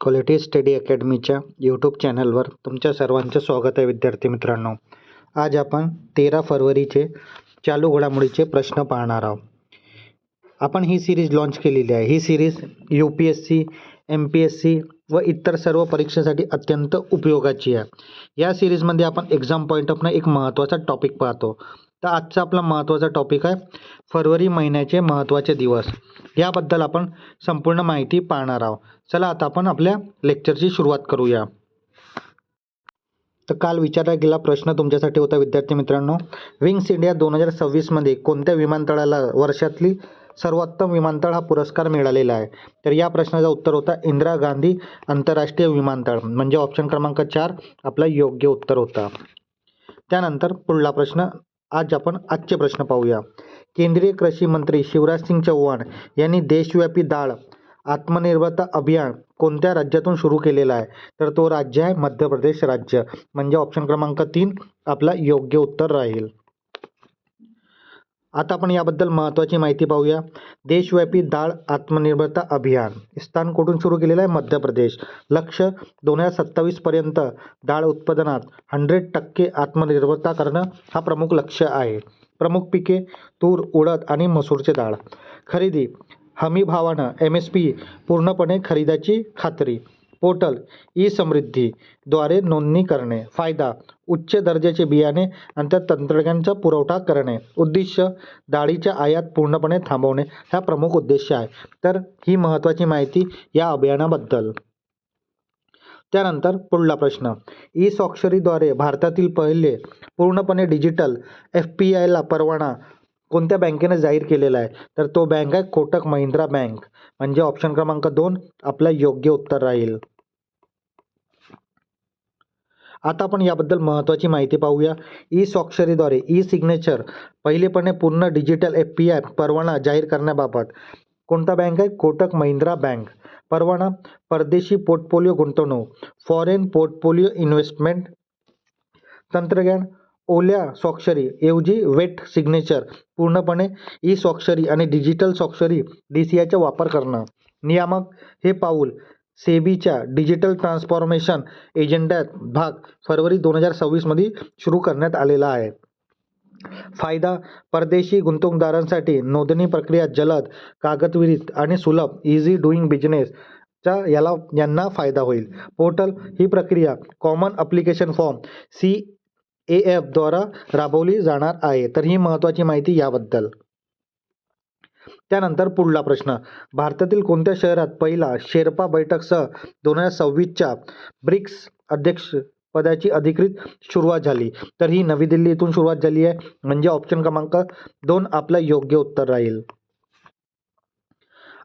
Quality study अकॅडमीच्या YouTube चॅनलवर तुमच्या सर्वांचं स्वागत आहे विद्यार्थी मित्रांनो. आज आपण 13 फरवरीचे चालू घडामोडीचे प्रश्न पाहणार आहोत. आपण ही सिरीज लॉन्च केलेली आहे. ही सिरीज UPSC, MPSC व इतर सर्व परीक्षेसाठी अत्यंत उपयोगाची आहे. या सिरीजमध्ये आपण एक्झाम पॉईंट ऑफनं एक महत्त्वाचा टॉपिक पाहतो. तर आजचा आपला महत्त्वाचा टॉपिक आहे फरवरी महिन्याचे महत्त्वाचे दिवस. याबद्दल आपण संपूर्ण माहिती पाहणार आहोत. चला आता आपण आपल्या लेक्चरची सुरुवात करूया. तर काल विचारला गेला प्रश्न तुमच्यासाठी होता विद्यार्थी मित्रांनो, विंग्स इंडिया 2026मध्ये कोणत्या विमानतळाला वर्षातली सर्वोत्तम विमानतळ हा पुरस्कार मिळालेला आहे? तर या प्रश्नाचं उत्तर होता इंदिरा गांधी आंतरराष्ट्रीय विमानतळ, म्हणजे ऑप्शन क्रमांक 4 आपला योग्य उत्तर होता. त्यानंतर पुढला प्रश्न, आजचे प्रश्न पाहूया. केंद्रीय कृषी मंत्री शिवराज सिंग चौहान यांनी देशव्यापी डाळ आत्मनिर्भरता अभियान कोणत्या राज्यातून सुरू केलेला आहे? तर तो राज्य आहे मध्य प्रदेश राज्य, म्हणजे ऑप्शन क्रमांक 3 आपला योग्य उत्तर राहील. आता आपण याबद्दल महत्त्वाची माहिती पाहूया. देशव्यापी डाळ आत्मनिर्भरता अभियान स्थान कुठून सुरू केलेलं आहे? मध्य प्रदेश. लक्ष्य 2027 पर्यंत डाळ उत्पादनात 100% आत्मनिर्भरता करणं हा प्रमुख लक्ष्य आहे. प्रमुख पिके तूर, उडद आणि मसूरचे डाळ. खरेदी हमी भावानं MSP पूर्णपणे खरेदीची खात्री. पोर्टल ई-समृद्धी द्वारे नोंदणी करणे. फायदा उच्च दर्जाचे बियाणे आणि तंत्रज्ञानाचा पुरवठा करणे. उद्दिष्ट डाळीच्या आयात पूर्णपणे थांबवणे हा प्रमुख उद्देश आहे. तर ही महत्त्वाची माहिती या अभियानाबद्दल. त्यानंतर पुढला प्रश्न, ई-स्वाक्षरीद्वारे भारतातील पहिले पूर्णपणे डिजिटल FPI परवाना कोणत्या बँकेने जाहीर केलेला आहे? तर तो बँक आहे कोटक महिंद्रा बँक, म्हणजे ऑप्शन क्रमांक 2 आपला योग्य उत्तर राहील. आता आपण याबद्दल महत्त्वाची माहिती पाहूया. ई-स्वाक्षरीद्वारे सिग्नेचर पहिलेपणे पूर्ण डिजिटल FPI परवाना जाहीर करण्याबाबत कोणता बँक आहे? कोटक महिंद्रा बँक. परवाना परदेशी पोर्टफोलिओ गुंतवणूक, फॉरेन पोर्टफोलिओ इन्व्हेस्टमेंट. तंत्रज्ञान ओल्या स्वाक्षरी ऐवजी वेट सिग्नेचर, पूर्णपणे ई-स्वाक्षरी आणि डिजिटल स्वाक्षरी DCIचा वापर करणं. नियामक हे पाऊल सेबीच्या डिजिटल ट्रान्सफॉर्मेशन एजेंड्यात भाग फरवरी 2026मध्ये सुरू करण्यात आलेला आहे. फायदा परदेशी गुंतवणूकदारांसाठी नोंदणी प्रक्रिया जलद, कागदविरहित आणि सुलभ, इझी डुईंग बिझनेस यांना फायदा होईल. पोर्टल ही प्रक्रिया कॉमन ॲप्लिकेशन फॉर्म CAF द्वारा राबवली जाणार आहे. तर ही महत्त्वाची माहिती याबद्दल. त्यानंतर पुढला प्रश्न, भारतातील कोणत्या शहरात पहिला शेर्पा बैठकसह 2026च्या ब्रिक्स अध्यक्षपदाची अधिकृत सुरुवात झाली? तर ही नवी दिल्ली येथून सुरुवात झाली आहे, म्हणजे ऑप्शन क्रमांक 2 आपला योग्य उत्तर राहील.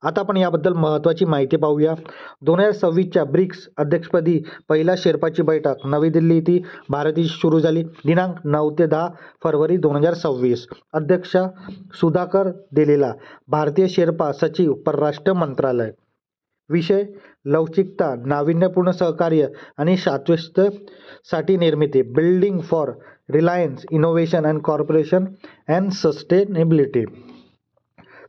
आता आपण याबद्दल महत्त्वाची माहिती पाहूया. 2026च्या ब्रिक्स अध्यक्षपदी पहिला शेर्पाची बैठक नवी दिल्ली येथे भारताची सुरू झाली. दिनांक 9 ते 10 फरवरी 2026. अध्यक्ष सुधाकर दिलेला, भारतीय शेर्पा सचिव, परराष्ट्र मंत्रालय. विषय लवचिकता, नाविन्यपूर्ण सहकार्य आणि शाश्वततेसाठी निर्मिती, building for Reliance, innovation and corporation and sustainability.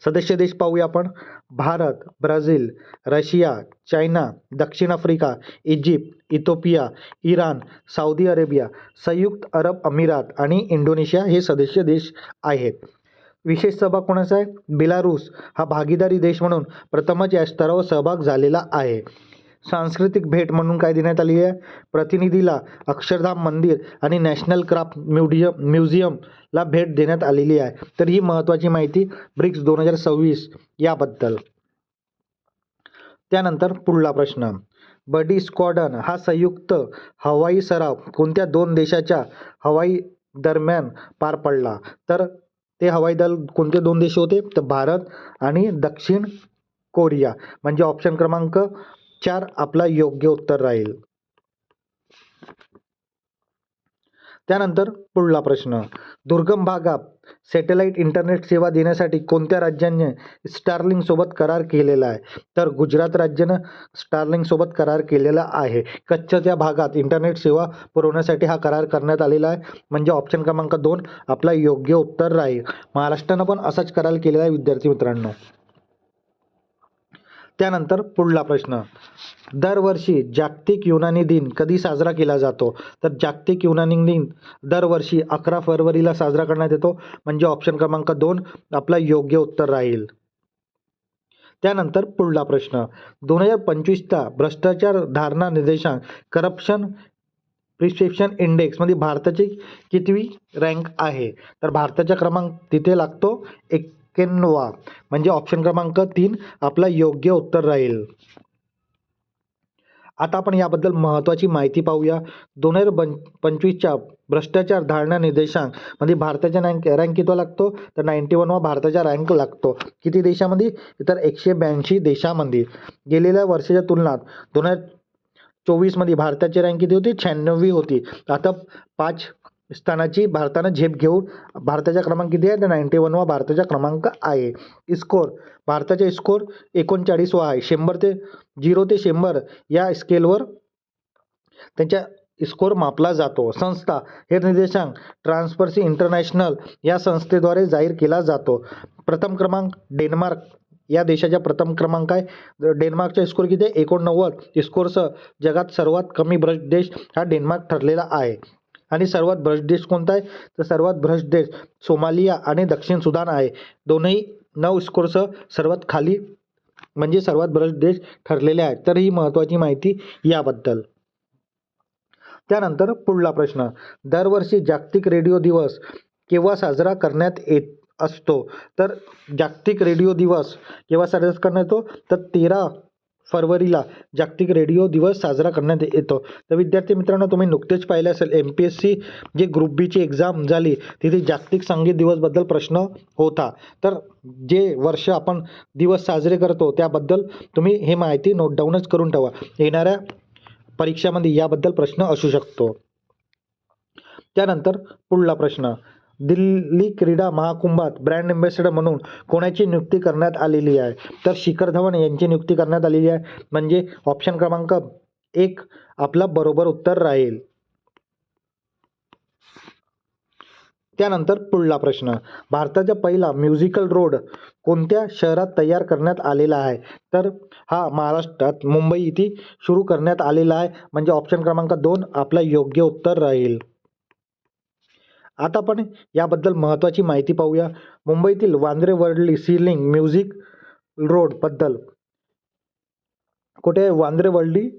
सदस्य देश पाहूया आपण. भारत, ब्राझील, रशिया, चायना, दक्षिण Africa, Egypt, Ethiopia, Iran, Saudi Arabia, संयुक्त अरब अमिरात आणि इंडोनेशिया हे सदस्य देश आहेत. विशेष सहभाग कोणाचा आहे? बेलारूस हा भागीदारी देश म्हणून प्रथमच या स्तरावर सहभाग झालेला आहे. सांस्कृतिक भेट म्हणून काय देण्यात आली आहे? प्रतिनिधीला अक्षरधाम मंदिर आणि नॅशनल क्राफ्ट म्युझियमला भेट देण्यात आलेली आहे. तर ही महत्त्वाची माहिती ब्रिक्स 2026 याबद्दल. त्यानंतर पुढला प्रश्न, बडी स्क्वॉड्रन हा संयुक्त हवाई सराव कोणत्या 2 देशाच्या हवाई दरम्यान पार पडला? तर ते हवाई दल कोणते 2 देश होते? तर भारत आणि दक्षिण कोरिया, म्हणजे ऑप्शन क्रमांक 4 आपला योग्य उत्तर राहील. त्यानंतर पुढला प्रश्न, दुर्गम भागात सॅटेलाइट इंटरनेट सेवा देण्यासाठी कोणत्या राज्याने स्टारलिंक सोबत करार केलेला आहे? तर गुजरात राज्यानं स्टारलिंक सोबत करार केलेला आहे. कच्छच्या भागात इंटरनेट सेवा पुरवण्यासाठी हा करार करण्यात आलेला आहे, म्हणजे ऑप्शन क्रमांक 2 आपला योग्य उत्तर राहील. महाराष्ट्रानं पण असाच करार केलेला आहे विद्यार्थी मित्रांनो. त्यानंतर पुढला प्रश्न, दरवर्षी जागतिक युनानी दिन कधी साजरा केला जातो? तर जागतिक युनानी दिन दरवर्षी 11 फरवरीला साजरा करण्यात येतो, म्हणजे ऑप्शन क्रमांक 2 आपला योग्य उत्तर राहील. त्यानंतर पुढला प्रश्न, 2025चा भ्रष्टाचार धारणा निर्देशांक करप्शन प्रिस्क्रिप्शन इंडेक्समध्ये भारताची कितवी रँक आहे? तर भारताचा क्रमांक तिथे लागतो 91वा, म्हणजे ऑप्शन क्रमांक 3 आपला योग्य उत्तर राहील. आता आपण याबद्दल महत्त्वाची माहिती पाहूया. 2025च्या भ्रष्टाचार धारणा निर्देशांक मध्ये भारताचा रँक कितवा लागतो? तर 91वा भारताचा रँक लागतो. किती देशामध्ये? तर 182 देशामध्ये. गेलेल्या वर्षाच्या तुलनात 2024मध्ये भारताची रँक किती होती? 96वी होती. आता 5 स्थानाची भारतानं झेप घेऊन भारताचा क्रमांक किती आहे? तर 91वा भारताचा क्रमांक आहे. स्कोर, भारताचा स्कोर 39वा आहे. 0 ते 100 या स्केलवर त्यांच्या स्कोर मापला जातो. संस्था, हे निर्देशांक ट्रान्सपरन्सी इंटरनॅशनल या संस्थेद्वारे जाहीर केला जातो. प्रथम क्रमांक डेन्मार्क या देशाचा प्रथम क्रमांक आहे. डेन्मार्कचा स्कोर किती आहे? 89 स्कोरसह जगात सर्वात कमी भ्रष्ट देश हा डेन्मार्क ठरलेला आहे. आणि सर्वात भ्रष्ट देश कोणता आहे? तर सर्वात भ्रष्ट देश सोमालिया आणि दक्षिण सुदान आहे. दोन्ही 9 स्कोरसह सर्वात खाली, म्हणजे सर्वात भ्रष्ट देश ठरलेले आहेत. तर ही महत्त्वाची माहिती याबद्दल. त्यानंतर पुढला प्रश्न, दरवर्षी जागतिक रेडिओ दिवस केव्हा साजरा करण्यात येत असतो? तर जागतिक रेडिओ दिवस केव्हा साजरा करण्यात येतो? तर 13 फरवरीला जागतिक रेडिओ दिवस साजरा करण्यात येतो. तर विद्यार्थी मित्रांनो, तुम्ही नुकतेच पाहिले असेल MPSC जे ग्रुप बीची एक्झाम झाली तिथे जागतिक संगीत दिवसबद्दल प्रश्न होता. तर जे वर्ष आपण दिवस साजरे करतो त्याबद्दल तुम्ही हे माहिती नोट डाऊनच करून ठेवा. येणाऱ्या परीक्षामध्ये याबद्दल प्रश्न असू शकतो. त्यानंतर पुढला प्रश्न, दिल्ली क्रीडा महाकुंभात ब्रँड अँबॅसेडर म्हणून कोणाची नियुक्ती करण्यात आलेली आहे? तर शिखर धवन यांची नियुक्ती करण्यात आलेली आहे, म्हणजे ऑप्शन क्रमांक 1 आपला बरोबर उत्तर राहील. त्यानंतर पुढला प्रश्न, भारताचा पहिला म्युझिकल रोड कोणत्या शहरात तयार करण्यात आलेला आहे? तर हा महाराष्ट्रात मुंबई येथे सुरू करण्यात आलेला आहे, म्हणजे ऑप्शन क्रमांक 2 आपला योग्य उत्तर राहील. आता आपण याबद्दल महत्त्वाची माहिती पाहूया. मुंबईतील Bandra Worli sea link music road बद्दल कुठे आहे? Bandra Worli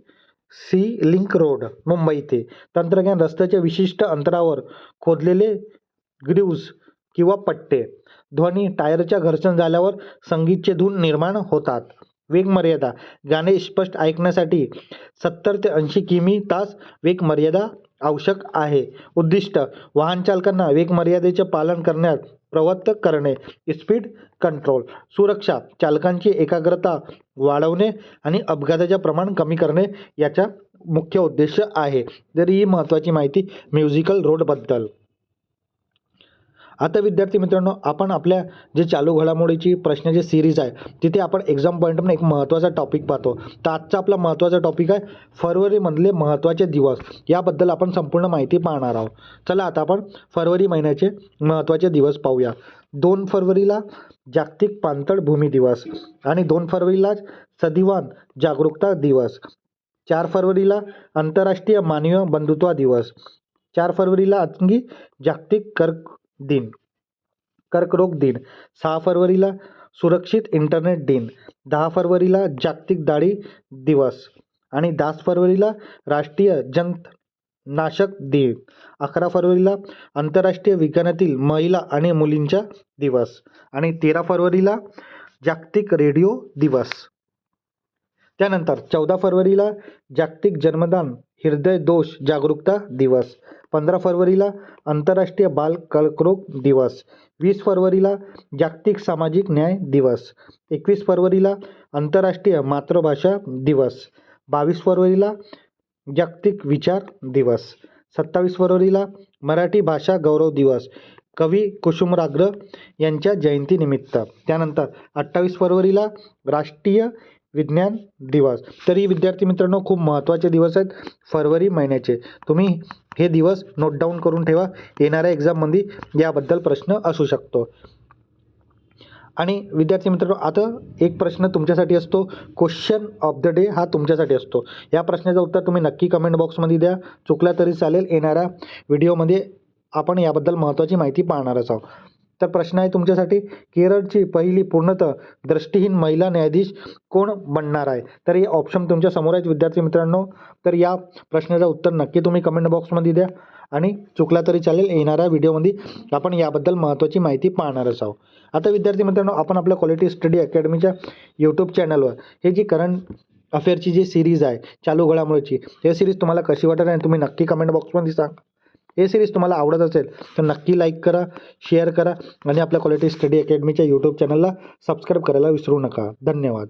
sea link road Mumbai येथे. तंत्रज्ञान, रस्त्याच्या विशिष्ट अंतरावर खोदलेले ग्रीव्ज किंवा पट्टे. ध्वनी, टायरच्या घर्षण झाल्यावर संगीतचे धून निर्माण होतात. वेग मर्यादा, गाणे स्पष्ट ऐकण्यासाठी 70 ते 80 किमी/तास वेग मर्यादा आवश्यक आहे. उद्दिष्ट, वाहन चालकांना वेग मर्यादेचे पालन करण्यास प्रवृत्त करणे. Speed control. सुरक्षा, चालकांची एकाग्रता वाढवणे आणि अपघाताचे प्रमाण कमी करणे याचा मुख्य उद्देश आहे. तर ही महत्त्वाची माहिती म्युझिकल रोडबद्दल. आता विद्यार्थी मित्रांनो, आपण आपल्या जे चालू घडामोडीची प्रश्नाची सिरीज आहे तिथे आपण एक्झाम पॉईंट म्हणून एक महत्त्वाचा टॉपिक पाहतो. तर आजचा आपला महत्त्वाचा टॉपिक आहे फरवरीमधले महत्त्वाचे दिवस. याबद्दल आपण संपूर्ण माहिती पाहणार आहोत. चला आता आपण फरवरी महिन्याचे महत्त्वाचे दिवस पाहूया. 2 फरवरीला जागतिक पाणथळ भूमी दिवस आणि 2 फरवरीला सदिवान जागरूकता दिवस. 4 फरवरीला आंतरराष्ट्रीय मानवीय बंधुत्व दिवस. 4 फरवरीला अंगी जागतिक कर्करोग दिन. 6 फरवरीला सुरक्षित इंटरनेट दिन. 10 फरवरीला जागतिक दाढी दिवस आणि 10 फरवरीला राष्ट्रीय जंतनाशक दिन. 11 फरवरीला आंतरराष्ट्रीय विज्ञानातील महिला आणि मुलींचा दिवस आणि 13 फरवरीला जागतिक रेडिओ दिवस. त्यानंतर 14 फरवरीला जागतिक जन्मदान हृदय दोष जागरूकता दिवस. 15 फरवरीला आंतरराष्ट्रीय बाल कर्करोग दिवस. 20 फरवरीला जागतिक सामाजिक न्याय दिवस. 21 फरवरीला आंतरराष्ट्रीय मातृभाषा दिवस. 22 फरवरीला जागतिक विचार दिवस. 27 फरवरीला मराठी भाषा गौरव दिवस, कवी कुसुमाग्रज यांच्या जयंतीनिमित्त. त्यानंतर 28 फरवरीला राष्ट्रीय विज्ञान दिवस. तर ही विद्यार्थी मित्रांनो खूप महत्त्वाचे दिवस आहेत फरवरी महिन्याचे. तुम्ही हे दिवस नोट डाऊन करून ठेवा. येणाऱ्या एक्झाममध्ये याबद्दल प्रश्न असू शकतो. आणि विद्यार्थी मित्रांनो, आता एक प्रश्न तुमच्यासाठी असतो, क्वेश्चन ऑफ द डे हा तुमच्यासाठी असतो. या प्रश्नाचं उत्तर तुम्ही नक्की कमेंट बॉक्समध्ये द्या. चुकला तरी चालेल, येणाऱ्या व्हिडिओमध्ये आपण याबद्दल महत्त्वाची माहिती पाहणारच आहोत. तर प्रश्न आहे तुमच्यासाठी, केरळची पहिली पूर्णतः दृष्टीहीन महिला न्यायाधीश कोण बनणार आहे? तर हे ऑप्शन तुमच्या समोर आहेत विद्यार्थी मित्रांनो. तर या प्रश्नाचं उत्तर नक्की तुम्ही कमेंट बॉक्समध्ये द्या आणि चुकला तरी चालेल, येणाऱ्या व्हिडिओमध्ये आपण याबद्दल महत्त्वाची माहिती पाहणारच आहोत. आता विद्यार्थी मित्रांनो, आपण आपल्या क्वालिटी स्टडी अकॅडमीच्या यूट्यूब चॅनलवर हे जी करंट अफेअरची जी सिरीज आहे, चालू घडामोडीची, हे सिरीज तुम्हाला कशी वाटत आहे तुम्ही नक्की कमेंट बॉक्समध्ये सांगा. हे सिरीज तुम्हाला आवडत असेल तर नक्की लाईक करा, शेअर करा आणि आपल्या क्वालिटी स्टडी अकॅडमीच्या यूट्यूब चॅनलला सबस्क्राईब करायला विसरू नका. धन्यवाद.